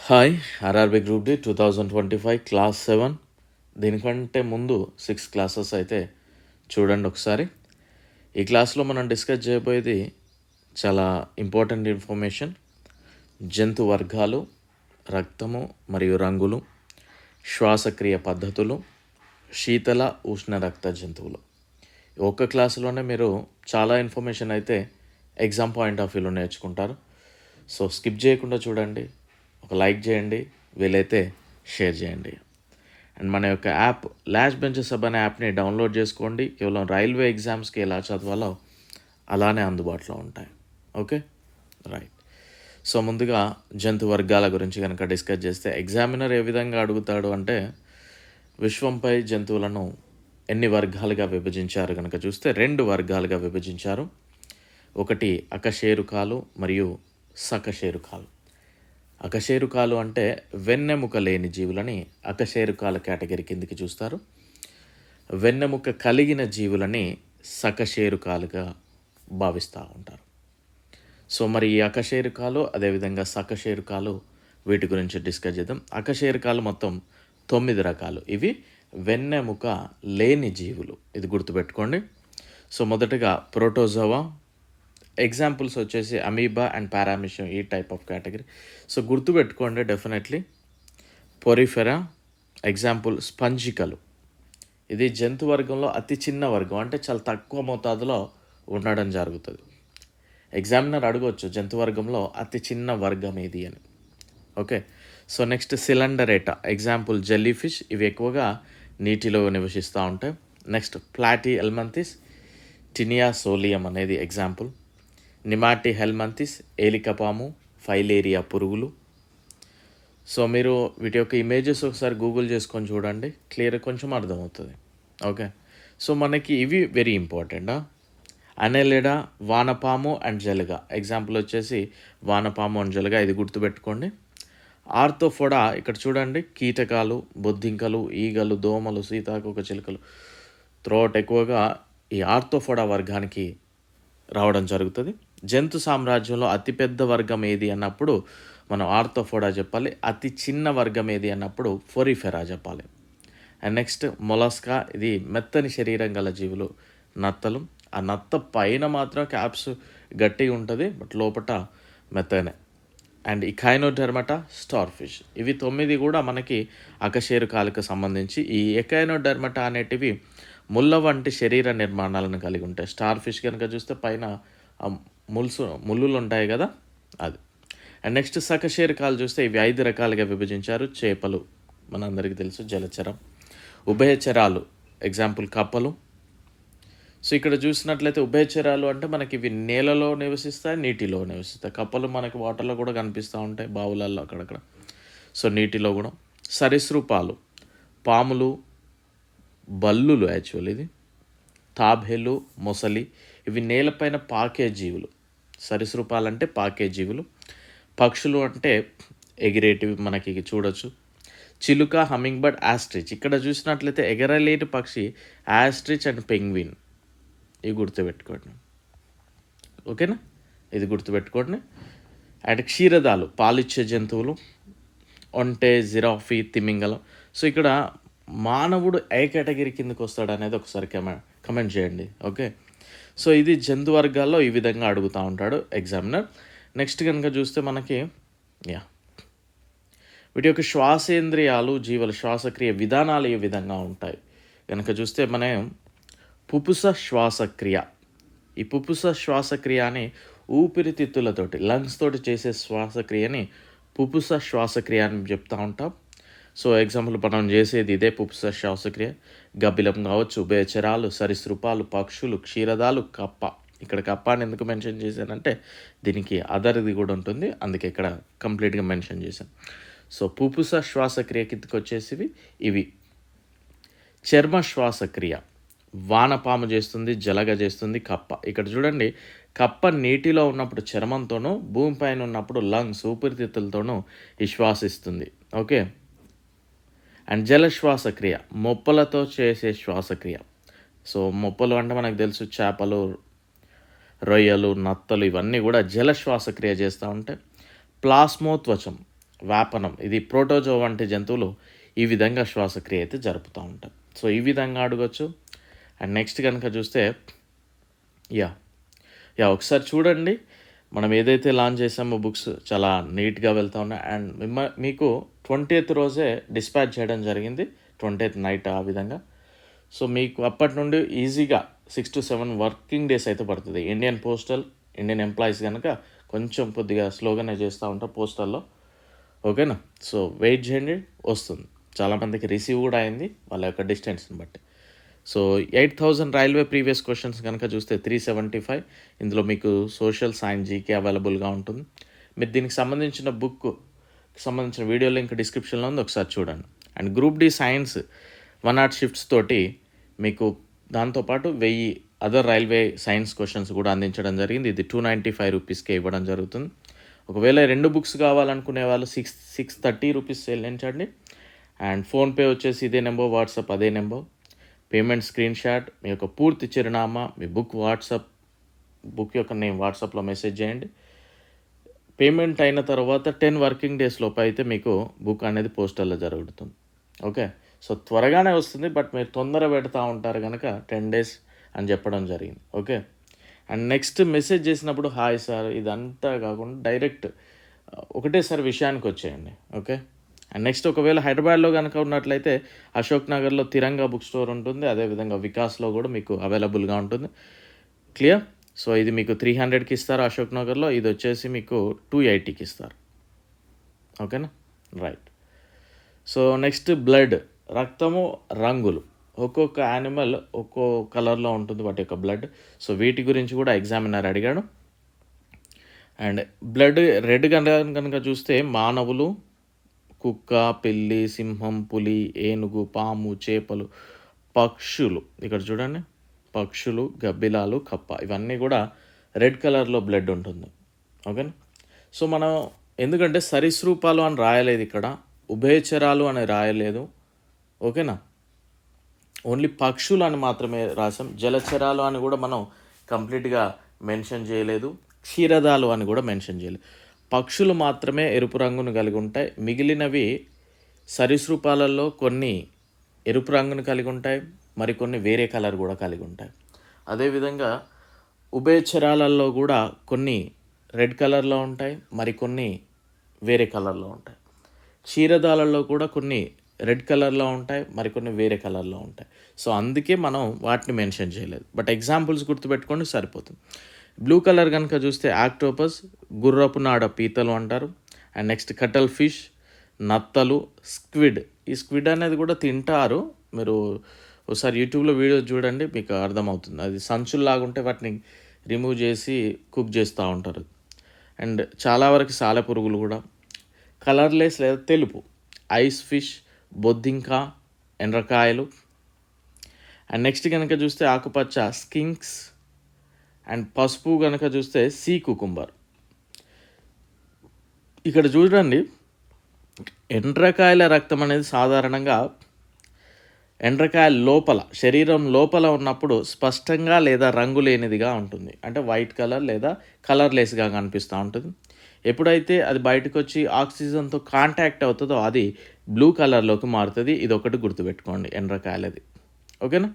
Hi RRB group D 2025 class 7. దీనికంటే ముందు 6 classes అయితే చూడండి ఒకసారి. ఈ క్లాస్లో మనం డిస్కస్ చేయబోయేది చాలా ఇంపార్టెంట్ ఇన్ఫర్మేషన్. జంతు వర్గాలు, రక్తము మరియు రంగులు, శ్వాసక్రియ పద్ధతులు, శీతల ఉష్ణ రక్త జంతువులు. ఒక్క క్లాసులోనే మీరు చాలా ఇన్ఫర్మేషన్ అయితే ఎగ్జామ్ పాయింట్ ఆఫ్ వ్యూలో నేర్చుకుంటారు. సో స్కిప్ చేయకుండా చూడండి, ఒక లైక్ చేయండి, వీలైతే షేర్ చేయండి. అండ్ మన యొక్క యాప్ లాస్ట్ బెంచెస్ హబ్ అనే యాప్ని డౌన్లోడ్ చేసుకోండి. కేవలం రైల్వే ఎగ్జామ్స్కి ఎలా చదవాలో అలానే అందుబాటులో ఉంటాయి. Okay, right. సో ముందుగా జంతు వర్గాల గురించి కనుక డిస్కస్ చేస్తే, ఎగ్జామినర్ ఏ విధంగా అడుగుతాడు అంటే, విశ్వంపై జంతువులను ఎన్ని వర్గాలుగా విభజించారు కనుక చూస్తే 2 వర్గాలుగా విభజించారు. ఒకటి అకశేరుకాలు మరియు సకశేరుకాలు. అకశేరుకాలు అంటే వెన్నెముక లేని జీవులని అకశేరుకాల కేటగిరీ కిందికి చూస్తారు. వెన్నెముక కలిగిన జీవులని సకశేరుకాలుగా భావిస్తూ ఉంటారు. సో మరి ఈ అకశేరుకాలు అదేవిధంగా సకశేరుకాలు వీటి గురించి డిస్కస్ చేద్దాం. అకశేరుకాలు మొత్తం 9 రకాలు. ఇవి వెన్నెముక లేని జీవులు, ఇది గుర్తుపెట్టుకోండి. సో మొదటగా ప్రోటోజోవా, ఎగ్జాంపుల్స్ వచ్చేసి అమీబా అండ్ పారామిషియం, ఈ టైప్ ఆఫ్ కేటగిరీ. సో గుర్తుపెట్టుకోండి డెఫినెట్లీ. పొరిఫెరా, ఎగ్జాంపుల్ స్పంజికలు. ఇది జంతు వర్గంలో అతి చిన్న వర్గం, అంటే చాలా తక్కువ మోతాదులో ఉండడం జరుగుతుంది. ఎగ్జామినర్ అడగవచ్చు జంతు వర్గంలో అతి చిన్న వర్గం ఏది అని. Okay, so next coelenterata, example jelly fish. ఇవి ఎక్కువగా నీటిలో నివసిస్తూ ఉంటాయి. నెక్స్ట్ ప్లాటీ ఎల్మంతిస్, టినియా సోలియం అనేది ఎగ్జాంపుల్. నిమాటి హెల్మంతిస్, ఏలికపాము, ఫైలేరియా పురుగులు. సో మీరు వీటి యొక్క ఇమేజెస్ ఒకసారి గూగుల్ చేసుకొని చూడండి, క్లియర్ కొంచెం అర్థమవుతుంది. ఓకే, సో మనకి ఇవి వెరీ ఇంపార్టెంట్. అనెలిడా, వానపాము అండ్ జలగ. ఎగ్జాంపుల్ వచ్చేసి వానపాము అండ్ జలగ, ఇది గుర్తుపెట్టుకోండి. ఆర్థోఫోడా, ఇక్కడ చూడండి, కీటకాలు, బొద్దింకలు, ఈగలు, దోమలు, సీతాకోక చిలుకలు త్రోట్ ఎక్కువగా ఈ ఆర్థోఫోడా వర్గానికి రావడం జరుగుతుంది. జంతు సామ్రాజ్యంలో అతిపెద్ద వర్గం ఏది అన్నప్పుడు మనం ఆర్థోఫోడా చెప్పాలి. అతి చిన్న వర్గం ఏది అన్నప్పుడు ఫోరిఫెరా చెప్పాలి. అండ్ నెక్స్ట్ మొలస్కా, ఇది మెత్తని శరీరం గల జీవులు, నత్తలు. ఆ నత్త పైన మాత్రం క్యాప్స్ గట్టిగా ఉంటుంది, బట్ లోపల మెత్తనే. And echinodermata, star fish. ఇవి 9 కూడా మనకి అకశేరుకాలకు సంబంధించి. ఈ ఎకైనోడెర్మటా అనేటివి ముళ్ళ వంటి శరీర నిర్మాణాలను కలిగి ఉంటాయి. స్టార్ ఫిష్ కనుక చూస్తే పైన ముళ్ళులు ఉంటాయి కదా, అది. అండ్ నెక్స్ట్ సకశేరుకాలు చూస్తే ఇవి 5 రకాలుగా విభజించారు. చేపలు మనందరికీ తెలుసు, జలచరం. ఉభయచరాలు, ఎగ్జాంపుల్ కప్పలు. సో ఇక్కడ చూసినట్లయితే ఉభయచరాలు అంటే మనకి ఇవి నేలలో నివసిస్తాయి, నీటిలో నివసిస్తాయి. కప్పలు మనకి వాటర్లో కూడా కనిపిస్తూ ఉంటాయి, బావులలో అక్కడక్కడ. సో నీటిలో కూడా. సరీసృపాలు, పాములు, బల్లులు, యాక్చువల్ ఇది తాబేలు, మొసలి. ఇవి నేలపైన పాకే జీవులు. సరీసృపాలు అంటే పాకే జీవులు. పక్షులు అంటే ఎగిరేటివి మనకి చూడొచ్చు. చిలుక, హమ్మింగ్ బర్డ్, ఆస్ట్రిచ్. ఇక్కడ చూసినట్లయితే ఎగరలేని పక్షి ఆస్ట్రిచ్ అండ్ పెంగ్విన్. ఇవి గుర్తుపెట్టుకోండి, ఓకేనా, ఇది గుర్తుపెట్టుకోండి. అండ్ క్షీరదాలు, పాలిచ్చే జంతువులు, ఒంటె, జిరాఫీ, తిమింగలం. సో ఇక్కడ మానవుడు ఏ కేటగిరీ కిందకు వస్తాడు అనేది ఒకసారి కమెంట్ చేయండి. ఓకే, సో ఇది జంతు వర్గాల్లో ఈ విధంగా అడుగుతూ ఉంటాడు ఎగ్జామినర్. నెక్స్ట్ కనుక చూస్తే మనకి వీటి యొక్క శ్వాసేంద్రియాలు, జీవుల శ్వాసక్రియ విధానాలు ఏ విధంగా ఉంటాయి కనుక చూస్తే మనం పుపుస శ్వాసక్రియ. ఈ పుపుస శ్వాసక్రియ అని ఊపిరితిత్తులతోటి, లంగ్స్ తోటి చేసే శ్వాసక్రియని పుపుస శ్వాసక్రియ అని చెప్తూ ఉంటాం. సో ఎగ్జాంపుల్ మనం చేసేది ఇదే పుపుస శ్వాసక్రియ. గబ్బిలం కావచ్చు, ఉభయచరాలు, సరీసృపాలు, పక్షులు, క్షీరదాలు, కప్ప. ఇక్కడ కప్ప అని ఎందుకు మెన్షన్ చేశానంటే దీనికి అదర్ది కూడా ఉంటుంది, అందుకే ఇక్కడ కంప్లీట్గా మెన్షన్ చేశాను. సో పుపుస శ్వాసక్రియ కిందకి వచ్చేసివి ఇవి. చర్మ శ్వాసక్రియ వానపాము చేస్తుంది, జలగ చేస్తుంది, కప్ప. ఇక్కడ చూడండి, కప్ప నీటిలో ఉన్నప్పుడు చర్మంతోనూ, భూమిపైన ఉన్నప్పుడు లంగ్స్, ఊపిరితిత్తులతోనూ ఈ శ్వాసిస్తుంది. ఓకే, అండ్ జలశ్వాసక్రియ మొప్పలతో చేసే శ్వాసక్రియ. సో మొప్పలు అంటే మనకు తెలుసు, చేపలు, రొయ్యలు, నత్తలు, ఇవన్నీ కూడా జలశ్వాసక్రియ చేస్తూ ఉంటాయి. ప్లాస్మోత్వచం వ్యాపనం, ఇది ప్రోటోజో వంటి జంతువులు ఈ విధంగా శ్వాసక్రియ అయితే జరుపుతూ ఉంటాయి. సో ఈ విధంగా అడగొచ్చు. అండ్ నెక్స్ట్ కనుక చూస్తే యా ఒకసారి చూడండి, మనం ఏదైతే లాంచ్ చేసామో బుక్స్ చాలా నీట్గా వెళ్తూ ఉన్నాయి. అండ్ మీకు 20th రోజే డిస్పాచ్ చేయడం జరిగింది, 20th నైట్ ఆ విధంగా. సో మీకు అప్పటి నుండి ఈజీగా 6 to 7 వర్కింగ్ డేస్ అయితే పడుతుంది. ఇండియన్ ఎంప్లాయీస్ కనుక కొంచెం కొద్దిగా స్లోగానే చేస్తూ ఉంటారు పోస్టల్లో, ఓకేనా. సో వెయిట్ చేయండి, వస్తుంది. చాలామందికి రిసీవ్ కూడా అయింది వాళ్ళ యొక్క డిస్టెన్స్ని బట్టి. సో 8,000 రైల్వే ప్రీవియస్ క్వశ్చన్స్ కనుక చూస్తే 375, ఇందులో మీకు సోషల్ సైన్స్ జీకే అవైలబుల్గా ఉంటుంది. మీరు దీనికి సంబంధించిన బుక్ సంబంధించిన వీడియో లింక్ డిస్క్రిప్షన్లో ఉంది, ఒకసారి చూడండి. And group D science 100 shifts తోటి మీకు దాంతోపాటు 1000 అదర్ రైల్వే సైన్స్ క్వశ్చన్స్ కూడా అందించడం జరిగింది. ఇది 295 రూపీస్కే ఇవ్వడం జరుగుతుంది. ఒకవేళ 2 బుక్స్ కావాలనుకునే వాళ్ళు 630 రూపీస్ చెల్లించండి. అండ్ ఫోన్పే వచ్చేసి ఇదే నెంబర్, వాట్సాప్ అదే నెంబర్. పేమెంట్ స్క్రీన్ షాట్, మీ యొక్క పూర్తి చిరునామా, మీ బుక్ యొక్క నేమ్ వాట్సాప్లో మెసేజ్ చేయండి. పేమెంట్ అయిన తర్వాత 10 వర్కింగ్ డేస్ లోపు అయితే మీకు బుక్ అనేది పోస్టల్లో జరుగుతుంది. ఓకే, సో త్వరగానే వస్తుంది, బట్ మీరు తొందర పెడతా ఉంటారు కనుక 10 days అని చెప్పడం జరిగింది. ఓకే, అండ్ నెక్స్ట్ మెసేజ్ చేసినప్పుడు హాయ్ సార్ ఇదంతా కాకుండా డైరెక్ట్ ఒకటేసారి విషయానికి వచ్చేయండి. ఓకే, అండ్ నెక్స్ట్ ఒకవేళ హైదరాబాద్లో కనుక ఉన్నట్లయితే అశోక్ నగర్లో తిరంగా బుక్ స్టోర్ ఉంటుంది, అదేవిధంగా వికాస్లో కూడా మీకు అవైలబుల్గా ఉంటుంది. క్లియర్. సో ఇది మీకు 300కి ఇస్తారు అశోక్ నగర్లో, ఇది వచ్చేసి మీకు 280కి ఇస్తారు. ఓకేనా, రైట్. సో నెక్స్ట్ బ్లడ్, రక్తము రంగులు, ఒక్కొక్క యానిమల్ ఒక్కో కలర్లో ఉంటుంది వాటి యొక్క బ్లడ్. సో వీటి గురించి కూడా ఎగ్జామినర్ అడిగాడు. అండ్ బ్లడ్ రెడ్ కనుక చూస్తే మానవులు, కుక్క, పిల్లి, సింహం, పులి, ఏనుగు, పాము, చేపలు, పక్షులు, ఇక్కడ చూడండి పక్షులు, గబ్బిలాలు, కప్ప, ఇవన్నీ కూడా రెడ్ కలర్లో బ్లడ్ ఉంటుంది. ఓకేనా. సో మనం ఎందుకంటే సరీసృపాలు అని రాయలేదు ఇక్కడ, ఉభయచరాలు అని రాయలేదు. ఓకేనా, ఓన్లీ పక్షులు అని మాత్రమే రాసాం. జలచరాలు అని కూడా మనం కంప్లీట్గా మెన్షన్ చేయలేదు, క్షీరదాలు అని కూడా మెన్షన్ చేయలేదు. పక్షులు మాత్రమే ఎరుపు రంగును కలిగి ఉంటాయి. మిగిలినవి సరీసృపాలలో కొన్ని ఎరుపు రంగును కలిగి ఉంటాయి, మరికొన్ని వేరే కలర్ కూడా కలిగి ఉంటాయి. అదేవిధంగా ఉభయచరాలలో కూడా కొన్ని రెడ్ కలర్లో ఉంటాయి, మరికొన్ని వేరే కలర్లో ఉంటాయి. క్షీరదాలలో కూడా కొన్ని రెడ్ కలర్లో ఉంటాయి, మరికొన్ని వేరే కలర్లో ఉంటాయి. సో అందుకే మనం వాటిని మెన్షన్ చేయలేదు, బట్ ఎగ్జాంపుల్స్ గుర్తుపెట్టుకోండి సరిపోతుంది. బ్లూ కలర్ కనుక చూస్తే ఆక్టోపస్, గుర్రపు నాడ పీతలు అంటారు. అండ్ నెక్స్ట్ కటల్ ఫిష్, నత్తలు, స్క్విడ్. ఈ స్క్విడ్ అనేది కూడా తింటారు, మీరు ఒకసారి యూట్యూబ్లో వీడియో చూడండి మీకు అర్థమవుతుంది. అది సంచుల్లాగా ఉంటే వాటిని రిమూవ్ చేసి కుక్ చేస్తూ ఉంటారు. అండ్ చాలా వరకు సాలెపురుగులు కూడా. కలర్లెస్ లేదా తెలుపు, ఐస్ ఫిష్, బొద్దింక, ఎండ్రకాయలు. అండ్ నెక్స్ట్ కనుక చూస్తే ఆకుపచ్చ స్కింక్స్. అండ్ పసుపు కనుక చూస్తే సీ కుకుంబర్. ఇక్కడ చూడండి, ఎండ్రకాయల రక్తం అనేది సాధారణంగా ఎండ్రకాయ లోపల, శరీరం లోపల ఉన్నప్పుడు స్పష్టంగా లేదా రంగు లేనిదిగా ఉంటుంది, అంటే వైట్ కలర్ లేదా కలర్లెస్గా కనిపిస్తూ ఉంటుంది. ఎప్పుడైతే అది బయటకు వచ్చి ఆక్సిజన్తో కాంటాక్ట్ అవుతుందో అది బ్లూ కలర్లోకి మారుతుంది. ఇది ఒకటి గుర్తుపెట్టుకోండి ఎండ్రకాయలది. ఓకేనా,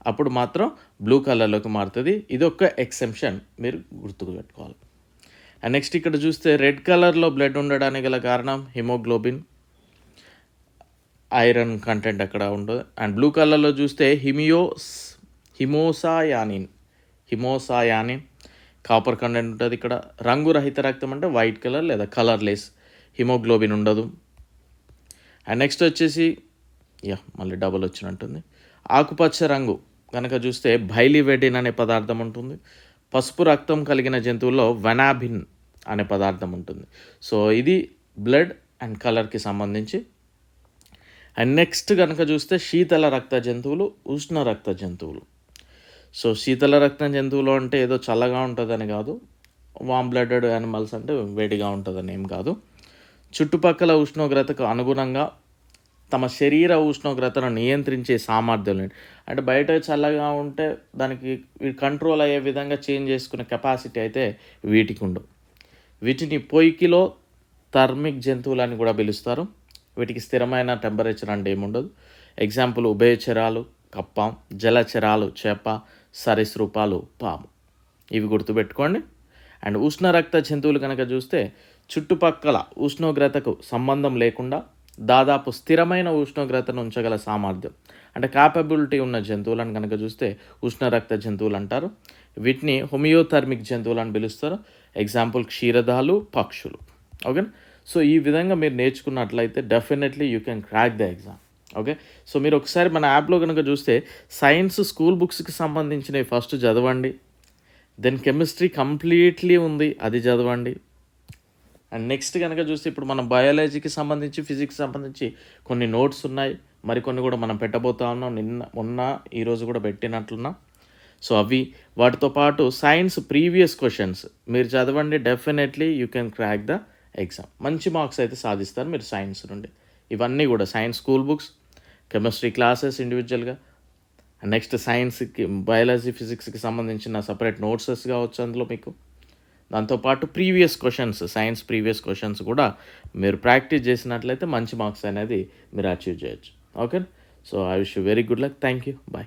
అప్పుడు మాత్రం బ్లూ కలర్లోకి మారుతుంది. ఇది ఒక ఎక్సెప్షన్, మీరు గుర్తుకు పెట్టుకోవాలి. అండ్ నెక్స్ట్ ఇక్కడ చూస్తే రెడ్ కలర్లో బ్లడ్ ఉండడానికి గల కారణం హిమోగ్లోబిన్, ఐరన్ కంటెంట్ అక్కడ ఉంటుంది. అండ్ బ్లూ కలర్లో చూస్తే హిమోసాయానిన్ కాపర్ కంటెంట్ ఉంటుంది. ఇక్కడ రంగురహిత రక్తం అంటే వైట్ కలర్ లేదా కలర్లెస్, హిమోగ్లోబిన్ ఉండదు. అండ్ నెక్స్ట్ వచ్చేసి మళ్ళీ డబుల్ వచ్చినట్టుంది. ఆకుపచ్చ రంగు కనుక చూస్తే బైలివెడిన్ అనే పదార్థం ఉంటుంది. పసుపు రక్తం కలిగిన జంతువుల్లో వెనాబిన్ అనే పదార్థం ఉంటుంది. సో ఇది బ్లడ్ అండ్ కలర్కి సంబంధించి. అండ్ నెక్స్ట్ కనుక చూస్తే శీతల రక్త జంతువులు, ఉష్ణ రక్త జంతువులు. సో శీతల రక్త జంతువులు అంటే ఏదో చల్లగా ఉంటుందని కాదు, వామ్ బ్లడెడ్ యానిమల్స్ అంటే వేడిగా ఉంటుందని ఏం కాదు. చుట్టుపక్కల ఉష్ణోగ్రతకు అనుగుణంగా తమ శరీర ఉష్ణోగ్రతను నియంత్రించే సామర్థ్యం, అంటే బయట చల్లగా ఉంటే దానికి కంట్రోల్ అయ్యే విధంగా చేంజ్ చేసుకునే కెపాసిటీ అయితే వీటికి ఉండవు. వీటిని పొయ్యిలో థర్మిక్ జంతువులని కూడా పిలుస్తారు. వీటికి స్థిరమైన టెంపరేచర్ అంటే ఏముండదు. ఎగ్జాంపుల్ ఉభయచరాలు కప్ప, జలచరాలు చేప, సరీసృపాలు పాము. ఇవి గుర్తుపెట్టుకోండి. అండ్ ఉష్ణరక్త జంతువులు కనుక చూస్తే చుట్టుపక్కల ఉష్ణోగ్రతకు సంబంధం లేకుండా దాదాపు స్థిరమైన ఉష్ణోగ్రతను ఉంచగల సామర్థ్యం అంటే క్యాపబిలిటీ ఉన్న జంతువులను కనుక చూస్తే ఉష్ణరక్త జంతువులు అంటారు. వీటిని హోమియోథర్మిక్ జంతువులు అని పిలుస్తారు. ఎగ్జాంపుల్ క్షీరదాలు, పక్షులు. ఓకే. సో ఈ విధంగా మీరు నేర్చుకున్నట్లయితే definitely you can crack the exam. Okay. So మీరు ఒకసారి మన యాప్లో కనుక చూస్తే సైన్స్ స్కూల్ బుక్స్కి సంబంధించినవి ఫస్ట్ చదవండి. దెన్ కెమిస్ట్రీ కంప్లీట్లీ ఉంది, అది చదవండి. అండ్ నెక్స్ట్ కనుక చూస్తే ఇప్పుడు మనం బయాలజీకి సంబంధించి ఫిజిక్స్ సంబంధించి కొన్ని నోట్స్ ఉన్నాయి, మరికొన్ని కూడా మనం పెట్టబోతా ఉన్నాం. మొన్న ఈరోజు కూడా పెట్టినట్లున్నాం. సో అవి వాటితో పాటు సైన్స్ ప్రీవియస్ క్వశ్చన్స్ మీరు చదవండి. Definitely you can crack the exam. మంచి మార్క్స్ అయితే సాధిస్తారు మీరు సైన్స్ నుండి. ఇవన్నీ కూడా science school books, chemistry classes ఇండివిజువల్గా, నెక్స్ట్ సైన్స్కి బయాలజీ ఫిజిక్స్కి సంబంధించిన సపరేట్ నోట్సెస్ కావచ్చు అందులో మీకు. దాంతోపాటు previous questions, science previous questions కూడా మీరు ప్రాక్టీస్ చేసినట్లయితే మంచి మార్క్స్ అనేది మీరు అచీవ్ చేయొచ్చు. Okay. So I wish you very good luck. Thank you. Bye.